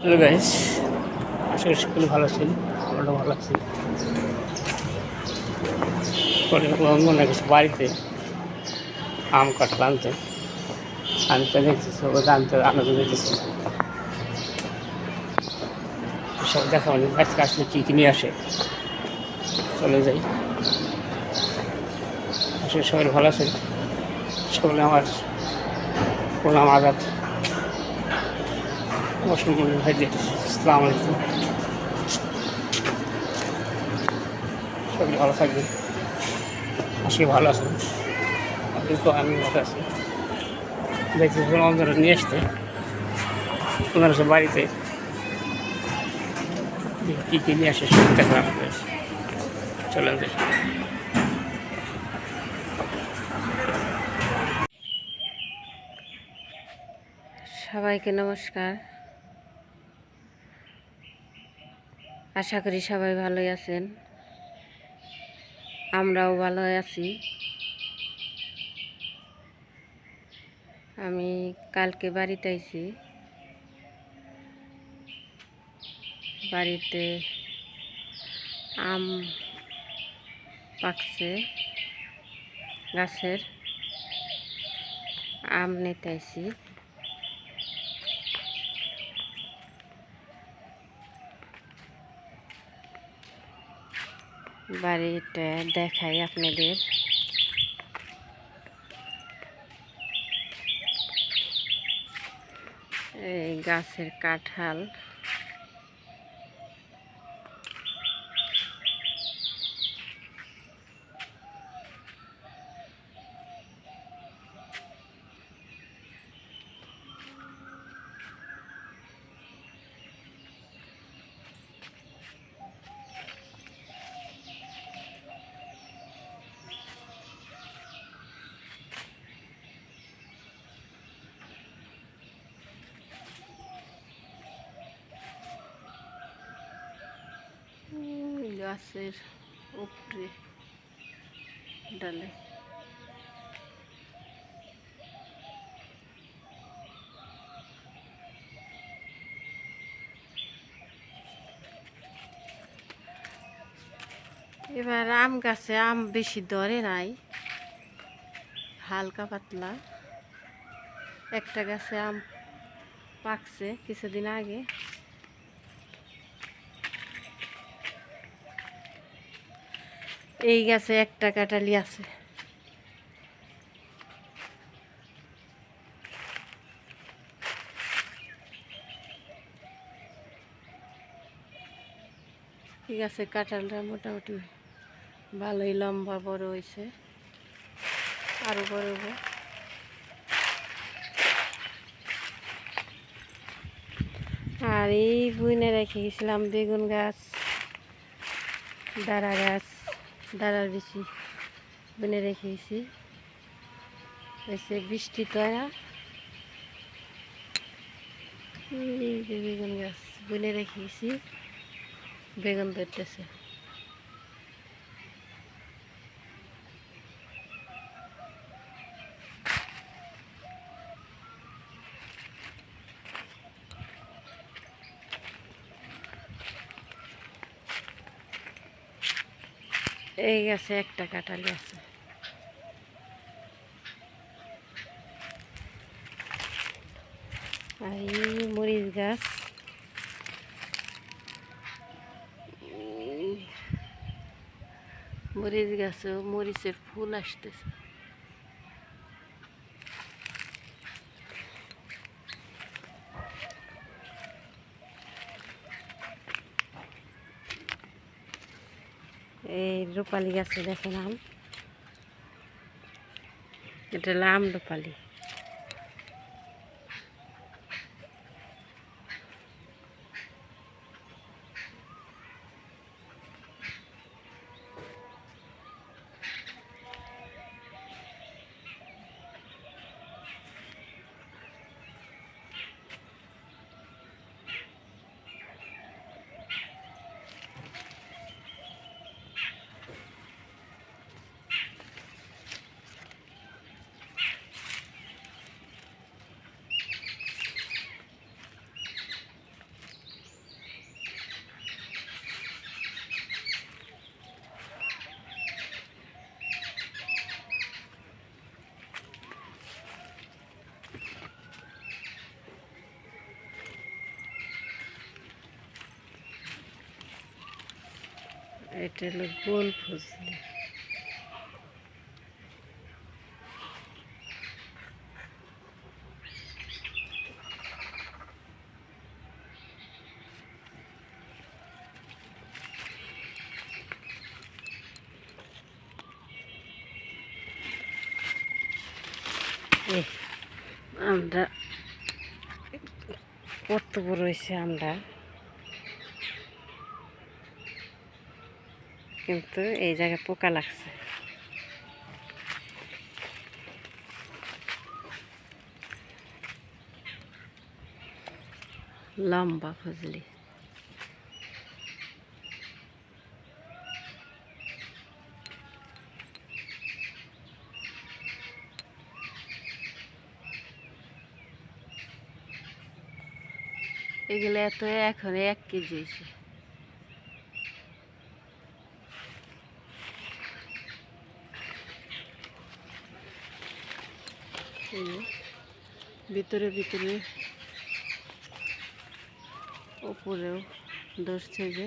Hello guys, আশা করি সকলে ভালো আছেন। আমরা ভালো আছি। মনে কিছু বাড়িতে আম কাঁঠাল আনতে দেখছি, সব আনতে আনন্দ দেখতেছি। সব দেখা মানে আজকে আসলে কী কী নিয়ে আসে চলে যাই। আসলে সবাই ভালো আছেন। সকলে আমার প্রণাম আদাব মুসলমান ভাইদের আসসালামু আলাইকুম। সকলে ভালো থাকবেন, আজকে ভালো আছেন। কিন্তু আমি ভালো আছি। দেখছি অন্তরা নিয়ে আসতে ওনারা সব বাড়িতে কী কী নিয়ে আসে সব দেখা আমাদের চলে যাই। সবাইকে নমস্কার। আশা করি সবাই ভালোই আছেন, আমরাও ভালো আছি। আমি কালকে বাড়িতে আইছি। বাড়িতে আম পাকছে, গাছের আম নিতে আইছি। বাড়িটা দেখাই আপনাদের। এই গাছের কাঁঠাল, গাছের উপরে ডালে এবার আম গাছে আম বেশি ধরে নাই, হালকা পাতলা। একটা গাছে আম পাকছে কিছুদিন আগে। এই গাছে একটা কাঁঠালি আছে। এই গাছে কাঁঠালটা মোটামুটি ভালোই লম্বা বড় হয়েছে, আরো বড় হবে। আর এই বুনে রেখে গেছিলাম বেগুন গাছ, দাঁড়া গাছ, দাঁড়ার বেশি বুনে রেখে গেছি। এসে বৃষ্টি তো এই যে বেগুন গাছ বুনে রেখে গেছি, বেগুন ধরতেছে। এই গাছে একটা কাঁঠালি আছে। আর এই মরিচ গাছ, মরিচ গাছেও মরিচের ফুল আসতেছে। এই রূপালি গাছে দেখেন আম, এটা হলো আম রূপালি। এটা হলো গোল ফজলি। আমরা কত বড় হয়েছে আমরা, কিন্তু এই জায়গায় পোকা লাগছে। লম্বা ফজলি। এগুলো এত এখন 1 কেজি হয়েছে। ভিতরে ভিতরে উপরেও ধরছে যে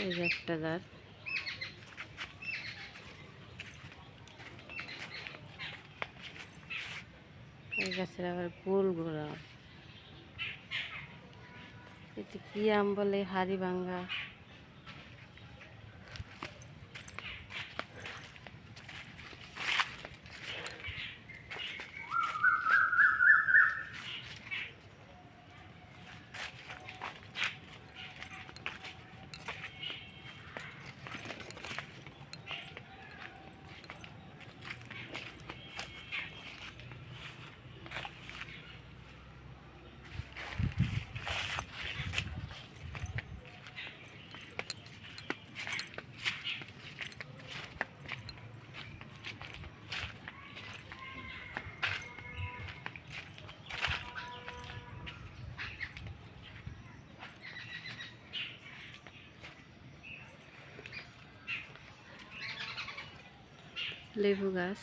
এই যে একটা গাছ। এই গাছের আবার গোল গোল আম। এটি কি আম বলে? হাড়ি ভাঙ্গা। লেবু গাছ।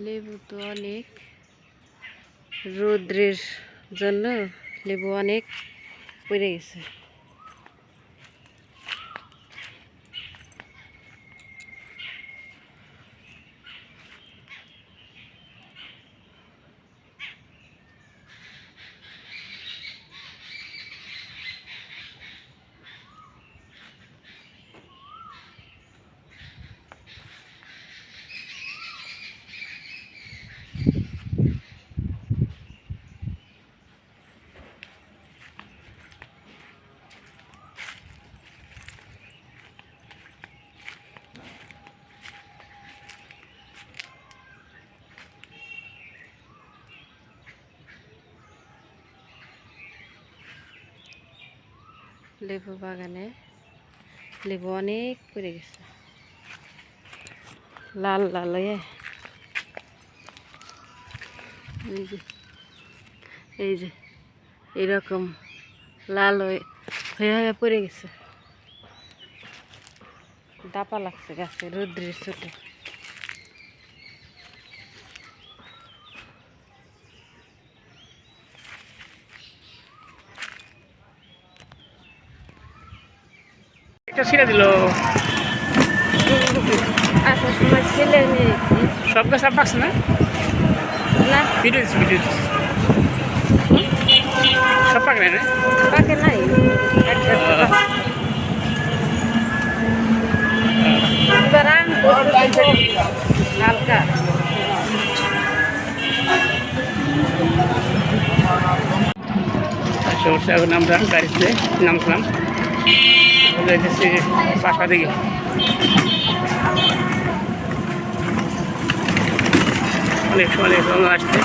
লেবু তো অনেক, রৌদ্রের জন্য লেবু অনেক পড়ে গেছে। লেবু বাগানে লেবু অনেক পড়ে গেছে, লাল লাল হয়ে। এই যে এরকম লাল হয়ে হয়ে পড়ে গেছে। দাপা লাগছে গাছে রৌদ্রের চোটে। এটা ছিঁড়ে দিল। আসার সময় ছেলে নিয়েছি। সব গাছ আর পাকছে না? না, ভিডিও দিচ্ছি, ভিডিও দিচ্ছি। সব পাক নাই না? পাকে নাই। এবার আম হালকা। সরষে এখন আমরা গাড়িতে নামলাম, যাইতেছি বাসা দিকে। অনেক সময় আসতে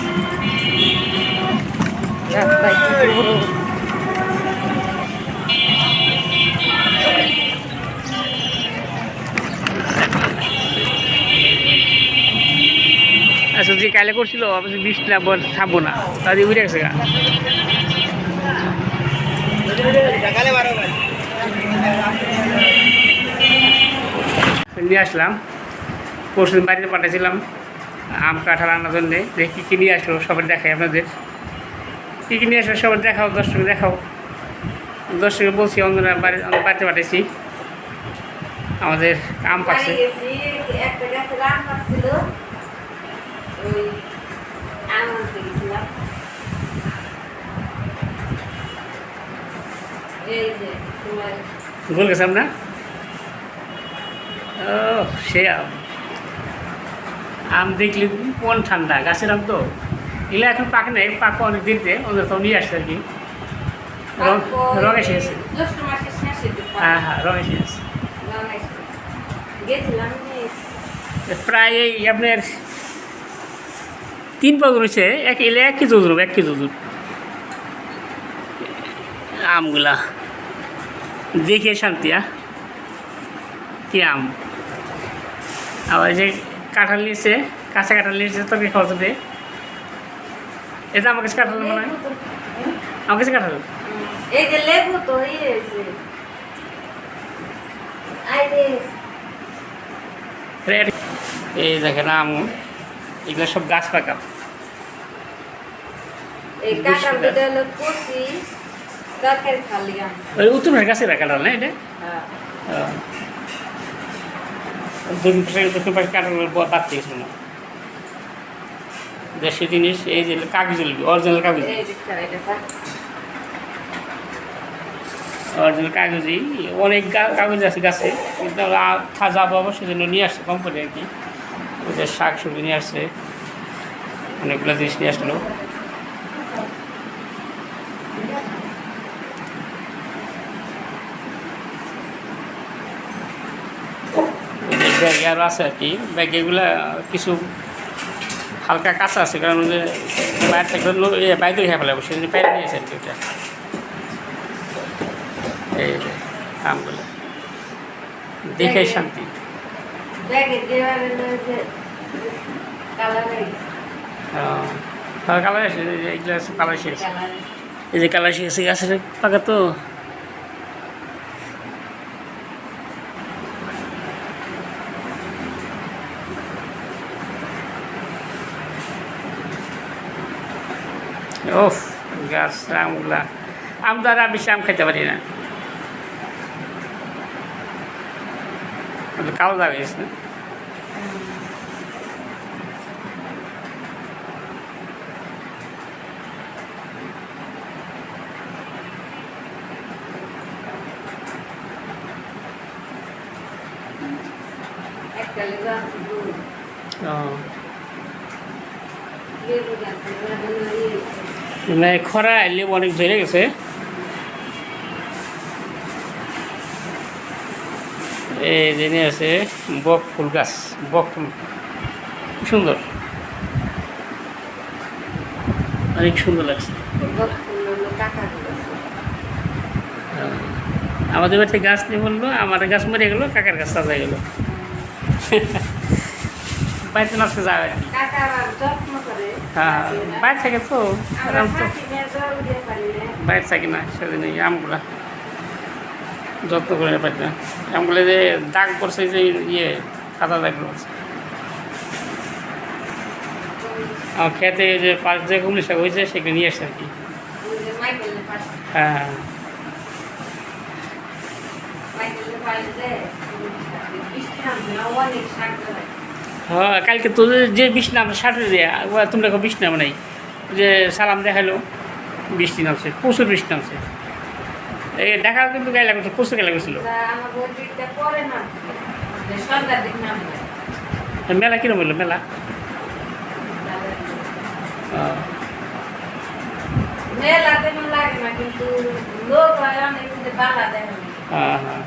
আচ্ছা, যে কালে করছিল বৃষ্টি না থাকবো না, তাদের উঠে গেছে গা। নিয়ে আসলাম, পরশুদিন বাড়িতে পাঠাইছিলাম, আম কাঁঠাল আনার জন্যে যে কী কী নিয়ে আসলো সবাই দেখাই আপনাদের কী কী নিয়ে আসলো সবাই দেখাও দর্শকে দেখাও দর্শকে বলছি অন্যরা বাড়িতে পাঠিয়েছি আমাদের আম পাচ্ছে একটা গাছের আম পাচ্ছিল ওই আম আনতে গেছিলাম এই যে তোমার গোল গেছে আমরা ও সে আম আম দেখলে কোন ঠান্ডা গাছের আম তো এগুলো এখন পাকে নেই পাকো অনেক দিনতে ওদের তো নিয়ে আসছে আর কি রং এসে গেছে জ্যৈষ্ঠ মাসের শেষে হ্যাঁ হ্যাঁ রং এসে গেছে গেছিলাম প্রায় এই আপনার 3 পাউন্ড রয়েছে এক এলে 1 কেজি ওজন 1 কেজি ওজন আমগুলা দেখে শান্তি কি আম আবার যে কাঁঠাল নিয়েছে কাঁচা কাঁঠাল নিয়েছে তোকে খাওয়া যাবে এটা আমার কাছে কাঁঠাল মনে হয় আমার কাছে কাঁঠাল এই যে লেবু তো এই দেখেন আম এগুলো সব গাছ পাকা এই কাঁঠাল দুটো হলো কুচি তরকারি খালি আম ওই উত্তর গাছের কাঁঠাল না এটা দক্ষিণ পাশে কাঁঠালের বাড়তে গেছিল না দেশি জিনিস এই যে কাগজ অরিজিনাল কাগজ অরিজিনাল কাগজই অনেক কাগজ আছে গাছে কিন্তু খাজা পাবো সেজন্য নিয়ে আসছে কোম্পানি আর কি ওদের শাক সবজি নিয়ে আসছে অনেকগুলো জিনিস নিয়ে আসলো ব্যাগে আরও আছে আর কি ব্যাগে এগুলা কিছু হালকা কাঁচা আছে কারণ বাইরে থেকে বাইরে থেকে খেয়ে ফেলে সেদিন বাইরে নিয়েছে আর কি ওটা এই যে আমগুলো দেখে শান্তি কালার আসে এইগুলো আছে কালার শেষ এই যে কালার শেষ গাছের পাকা তো ওফ গাছ আমগুলা আম দ্বারা বেশি আম খেতে পারি না কালো দাগ গেছে না খরা লেবু অনেক ধরে গেছে এই জেনে আছে বক ফুল গাছ বক ফুল সুন্দর অনেক সুন্দর লাগছে আমাদের বাড়িতে গাছ নিয়ে বললো আমার গাছ মরে গেলো কাকার গাছ তাজা গেলো বাড়িতে নষ্ট যাবে আর কি হ্যাঁ বাইরে থাকে তো আরাম তো বাইরে থাকে না সেদিন এই আমগুলা যত্ন করে পারি না আমগুলো যে দাগ পড়ছে যে ইয়ে সাদা দাগ পড়ছে আমার খেতে যে পাশ যে কুমড়ি শাক হয়েছে সেগুলো নিয়ে আসছে আর কি হ্যাঁ হ্যাঁ কালকে তো যে বৃষ্টি নামছে সাঁটে দিয়ে তোমরা বৃষ্টি নামে নাই যে সালাম দেখালো বৃষ্টি নামছে প্রচুর বৃষ্টি নামছে এই দেখা কিন্তু গায়ে লাগতো প্রচুর গায়ে লাগছিল মেলা কিরম হইলো মেলা হ্যাঁ হ্যাঁ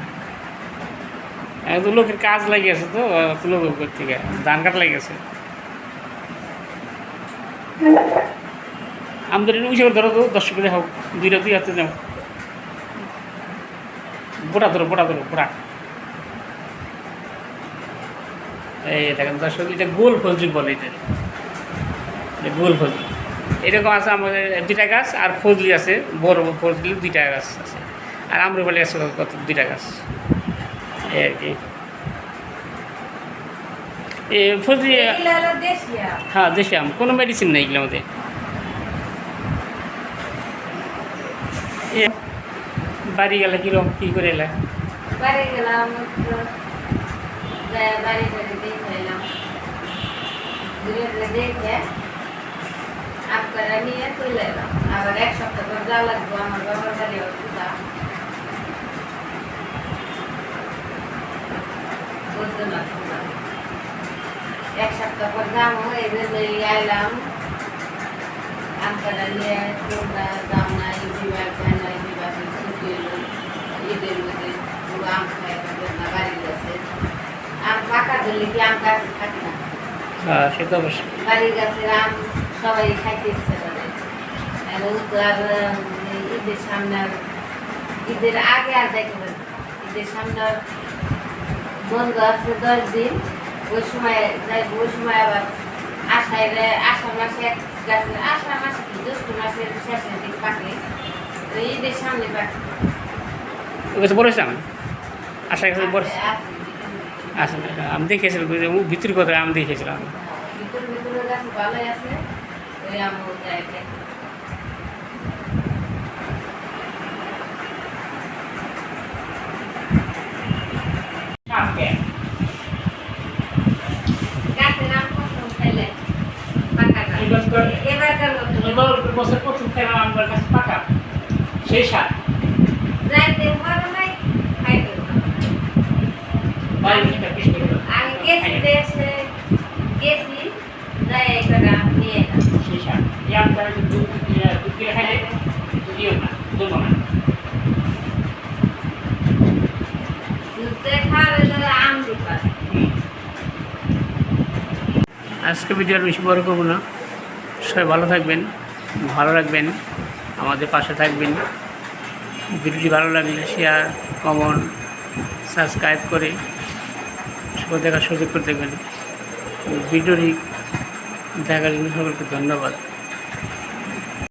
একদম লোকের কাজ লাগিয়েছে তো লোক থেকে ধান কাটা লাগিয়েছে আমাদের ওই সব ধরো তো 10 করে হোক দুই হাতে যাও বোটা ধরো বোটা এই দেখেন দর্শক এটা গোল ফজলি বলে এটা গোল ফজলি এরকম আছে আমাদের 2টা গাছ আর ফজলি আছে বড় ফজলি 2টা গাছ আছে আর আম্রপালি আছে কত 2টা গাছ এই আর কি এ ফজলি এগুলো হলো দেশি আম। হ্যাঁ দেশি আম, কোনো মেডিসিন নেই এগুলোর মধ্যে। এ বাড়ি গেলে কীরকম কী করে এলে? বাড়ি গেলাম তো বাড়ি টাড়ি দেখে এলাম, ঘুরে ঘুরে দেখে আপনারা নিয়ে চলে এলাম। আবার এক সপ্তাহ পর যাওয়া লাগবো আমার বাবার বাড়ি অসুবিধা বৈদ্যনাথ। এক সপ্তাহ পর যাবো, এই জন্যই আইলাম। আপনারা নিয়ে তোমরা দাম না ইউটিউবার চ্যানেল বিবাসের ছুটি এলো ঈদের মধ্যে পুরো আম খাই না বাড়ি গেছে। আম পাকা ধরলে কি আম গাছ থাকে না? হ্যাঁ সে তো অবশ্যই। বাড়ির গাছের আম সবাই খাইতে ইচ্ছে করে। এবং তো আর ঈদের সামনে ঈদের আগে আর দেখতে পারি, ঈদের সামনে বন্ধ আছে 10 দিন, ওই সময় যাই, ওই সময় আবার আষাঢ় মাসে এক গাছের, আষাঢ় মাসে কি জ্যৈষ্ঠ মাসের শেষের দিকে পাকে, তো ঈদের সামনে পাকে। ওই কাছে বড় হয়েছে আম, আশা কাছে বড় আছে, আছে, আসলে আমি দেখেছিলাম, ভিতরি কথা আম দেখেছিলাম। ভিতরে ভিতরে গাছ ভালোই আছে, ওই আম যায় খাইতে। গাছের আম কখন খাইলে পাকা না? এবারকার মতো বছর প্রথম খেলাম আমার কাছে পাকা, সেই সার যাইতে পারো নাই, খাইতে পারো। বাড়ি থেকে পিস করে দিল। আমি গেছি দেশে, গেছি যাই একটা আম নিয়ে এলাম। সেই সার এই আমটা দুধ কিনে খাইলে দিও না, দেবো না। দুধে খাওয়ালে ধরো আম দিবা। আজকে ভিডিও আর বেশি বড় করবো না, সবাই ভালো থাকবেন, ভালো রাখবেন, আমাদের পাশে থাকবেন। ভিডিওটি ভালো লাগলে শেয়ার, কমেন্ট, সাবস্ক্রাইব করে সবাই দেখার সুযোগ করে দেবেন। ভিডিওটি দেখার জন্য সকলকে ধন্যবাদ।